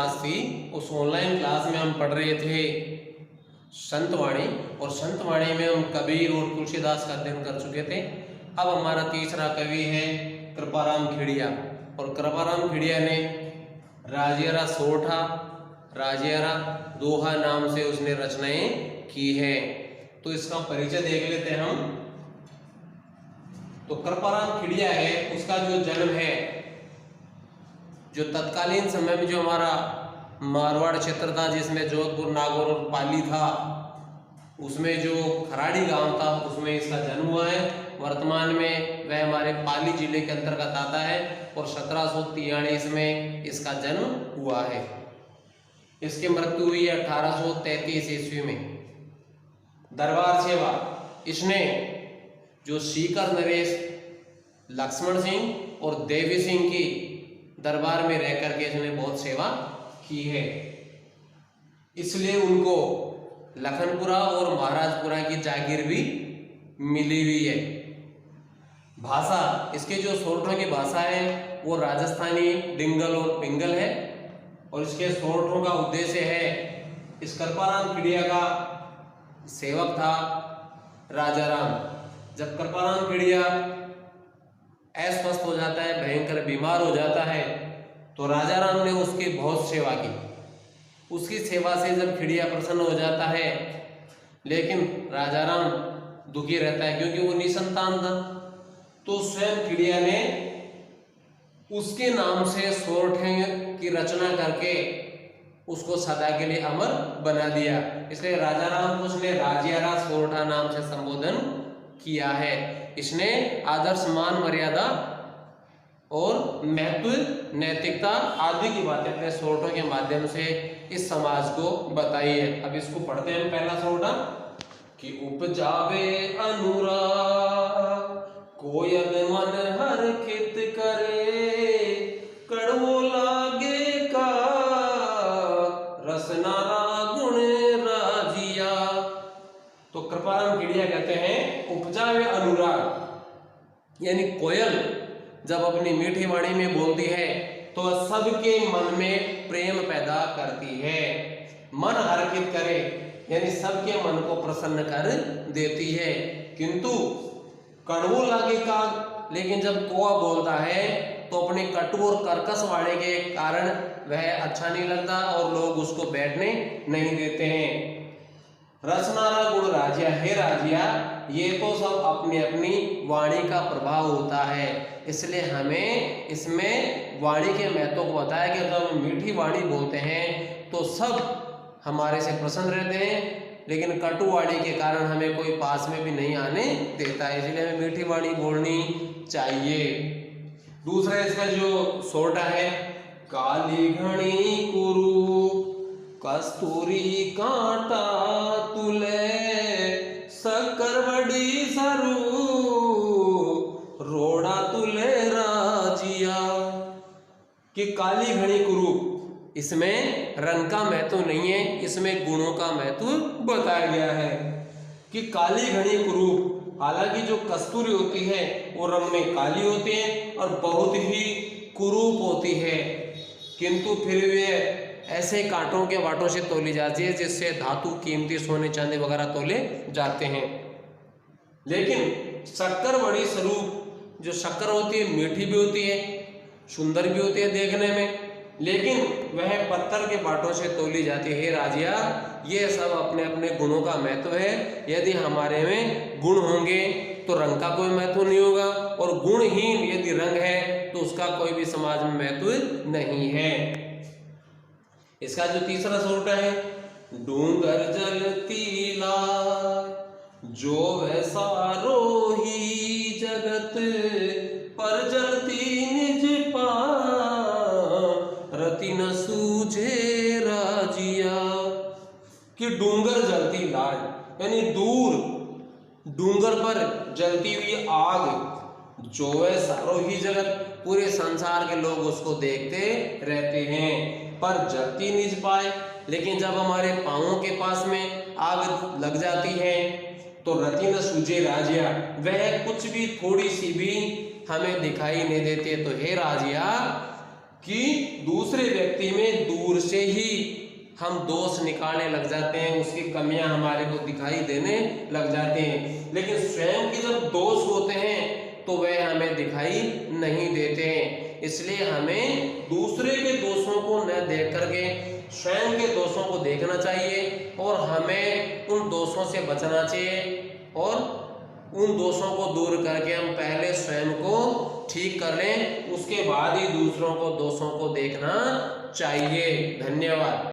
Class थी, उस online class में हम पढ़ रहे थे संतवाणी, और संतवाणी में हम कबीर और तुलसीदास का अध्ययन कर चुके थे। अब हमारा तीसरा कवि है कृपाराम खेड़िया, और कृपाराम खेड़िया ने राजियारा सोरठा, राजियारा दोहा नाम से उसने रचनाएं की है। तो इसका परिचय देख लेते हैं हम। तो कृपाराम खेड़िया है, उसका जो जन्म है, जो तत्कालीन समय में जो हमारा मारवाड़ क्षेत्र था जिसमें जोधपुर, नागौर और पाली था, उसमें जो खराड़ी गांव था उसमें इसका जन्म हुआ है। वर्तमान में वह हमारे पाली जिले के अंतर्गत आता है और 1743 में इसका जन्म हुआ है। इसकी मृत्यु हुई है 1833 ईस्वी में। दरबार सेवा, इसने जो सीकर नरेश, लक्ष्मण सिंह और देवी सिंह की दरबार में रह करके इसने बहुत सेवा की है, इसलिए उनको लखनपुरा और महाराजपुरा की जागीर भी मिली हुई है। भाषा, इसके जो सोरठों की भाषा है वो राजस्थानी, डिंगल और पिंगल है, और इसके सोरठों का उद्देश्य है, इस कृपाराम खेड़िया का सेवक था राजाराम। जब कृपाराम खेड़िया अस्वस्थ हो जाता है, भयंकर बीमार हो जाता है, तो राजाराम ने उसकी बहुत सेवा की। उसकी सेवा से जब खेड़िया प्रसन्न हो जाता है, लेकिन राजाराम दुखी रहता है क्योंकि वो निसंतान था, तो स्वयं खेड़िया ने उसके नाम से सोरठे की रचना करके उसको सदा के लिए अमर बना दिया। इसलिए राजाराम को उसने राजियारा सोरठा नाम से संबोधन किया है। इसने आदर्श, मान, मर्यादा और महत्व, नैतिकता आदि की बातें अपने सोरठों के माध्यम से इस समाज को बताई है। अब इसको पढ़ते हैं पहला सोरठा कि उपजावे अनुराग, कोयल मन हर खित करे, कड़वो लागे का रसनारा गुण राजिया। तो कृपाराम खेड़िया कहते हैं उपजावे अनुराग, यानी कोयल जब अपनी मीठी वाणी में बोलती है तो सबके मन में प्रेम पैदा करती है। मन हर्षित करे, यानी सबके मन को प्रसन्न कर देती है। किंतु कड़वो लागे का, लेकिन जब कौवा बोलता है तो अपने कटु और कर्कश वाणी के कारण वह अच्छा नहीं लगता और लोग उसको बैठने नहीं देते हैं। रसनारा गुण राजिया, हे राजिया, ये तो सब अपनी अपनी वाणी का प्रभाव होता है, इसलिए हमें इसमें वाणी के महत्व को बताया कि जब हम मीठी वाणी बोलते हैं तो सब हमारे से प्रसन्न रहते हैं, लेकिन कटु वाणी के कारण हमें कोई पास में भी नहीं आने देता है, इसलिए हमें मीठी वाणी बोलनी चाहिए। दूसरा इसका जो सोरठा है, काली घनी कुरूप, कस्तूरी कांटा तुले, शक्कर बड़ी सरू, रोड़ा तुले राजिया। कि काली घनी कुरूप, इसमें रंग का महत्व नहीं है, इसमें गुणों का महत्व बताया गया है। कि काली घनी कुरूप, हालांकि जो कस्तूरी होती है वो रंग में काली होती है और बहुत ही कुरूप होती है, किंतु फिर वे ऐसे कांटों के वाटों से तोली जाती है जिससे धातु, कीमती सोने चांदी वगैरह तोले जाते हैं। लेकिन शक्कर बड़ी स्वरूप, जो शक्कर होती है मीठी भी होती है, सुंदर भी होती है देखने में, लेकिन वह पत्थर के बाटों से तोली जाती है। हे राजिया, ये सब अपने अपने गुणों का महत्व है। यदि हमारे में गुण होंगे तो रंग का कोई महत्व नहीं होगा, और गुणहीन यदि रंग है तो उसका कोई भी समाज में महत्व नहीं है। इसका जो तीसरा सोरठा है, डूंगर जलती लाय, जो वैसा रोही जगत, पर जलती निज रति न सूझे राजिया। कि डूंगर जलती लाय, यानी दूर डूंगर पर जलती हुई आग, जो है सारो ही जगत, पूरे संसार के लोग उसको देखते रहते हैं पर जलती नहीं पाए। लेकिन जब हमारे पांवों के पास में आग लग जाती है तो रति न सूझे राजिया, वह कुछ भी थोड़ी सी भी हमें दिखाई नहीं देती। तो हे राजिया, कि दूसरे व्यक्ति में दूर से ही हम दोष निकालने लग जाते हैं, उसकी कमियां हमारे को दिखाई देने लग जाते हैं, लेकिन स्वयं के जब दोष होते हैं तो वह हमें दिखाई नहीं देते हैं। इसलिए हमें दूसरे के दोषों को न देख करके स्वयं के दोषों को देखना चाहिए और हमें उन दोषों से बचना चाहिए और उन दोषों को दूर करके हम पहले स्वयं को ठीक कर लें, उसके बाद ही दूसरों को दोषों को देखना चाहिए। धन्यवाद।